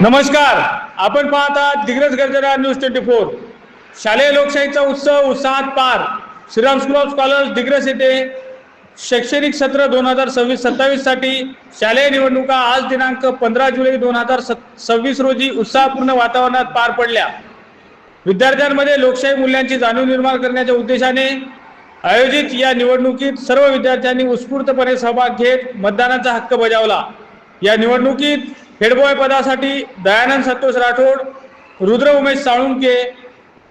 नमस्कार, आपण पाहत आहात दिग्रस गर्जना न्यूज 24। शालेय लोकशाहीचा उत्सव उत्साहात पार। Shriram school of scholars Digras येथे शैक्षणिक सत्र 2026-27 साठी शालेय निवडणुका आज दिनांक 15 जुलै 2026 रोजी उत्साहपूर्ण वातावरणात पार पडल्या। विद्यार्थ्यांमध्ये लोकशाही मूल्यांची जाणीव निर्माण करण्याच्या उद्देशाने आयोजित या निवडणुकीत सर्व विद्यार्थ्यांनी उत्स्फूर्तपणे सहभाग घेत मतदानाचा हक्क बजावला। या निवडणुकीत हेडबॉय पदासाठी दयानंद संतोष राठोड, रुद्र उमेश साळुंके,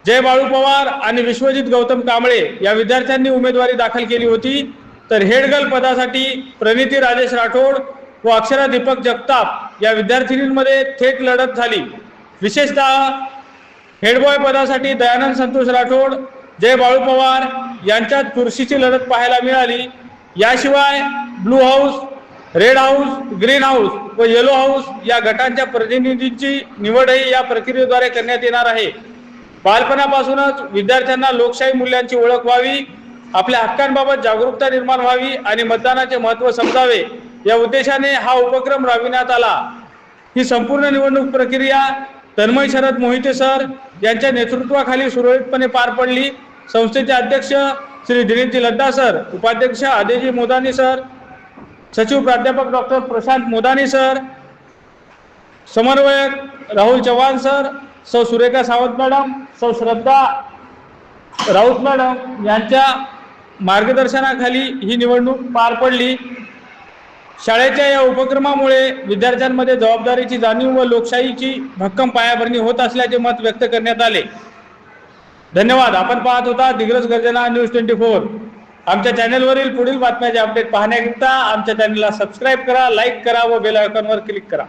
जय बाळू पवार आणि विश्वजित गौतम कांबळे या विद्यार्थ्यांनी उमेदवारी दाखल केली होती। तर हेडगर्ल पदासाठी प्रणिती राजेश राठोड व अक्षरा दीपक जगताप या विद्यार्थिनींमध्ये थेट लढत झाली। विशेषतः हेडबॉय पदासाठी दयानंद संतोष राठोड, जय बाळू पवार यांच्यात चुरशीची लढत पाहायला मिळाली। याशिवाय blue house, red house, green house व येलो हाऊस या गटांच्या प्रतिनिधींची निवडही या प्रक्रियेद्वारे करण्यात येणार आहे। बालपणापासूनच विद्यार्थ्यांना लोकशाही मूल्यांची ओळख व्हावी, आपल्या हक्कांबाबत जागरूकता निर्माण व्हावी आणि मतदानाचे महत्त्व समजावे या उद्देशाने हा उपक्रम राबविण्यात आला। ही संपूर्ण निवडणूक प्रक्रिया तन्मय शरद मोहिते सर यांच्या नेतृत्वाखाली सुरळीतपणे पार पडली। संस्थेचे अध्यक्ष श्री दिनेशजी लद्दा सर, उपाध्यक्ष अजयजी मोदानी सर, सचिव प्राध्यापक डॉक्टर प्रशांत मोदानी सर, समन्वयक राहुल चव्हाण सर, सौ सुरेखा सावंत मॅडम, सौ श्रद्धा राऊत मॅडम यांच्या मार्गदर्शनाखाली ही निवडणूक पार पडली। शाळेच्या या उपक्रमामुळे विद्यार्थ्यांमध्ये जबाबदारीची जाणीव व लोकशाहीची भक्कम पायाभरणी होत असल्याचे मत व्यक्त करण्यात आले। धन्यवाद। आपण पाहत होता दिग्रस गर्जना न्यूज 24। आमच्या चॅनलवरील पुढील बातम्याचे अपडेट पाहण्याकरिता आमच्या चॅनलला सबस्क्राईब करा, लाईक करा व बेल आयकॉनवर क्लिक करा।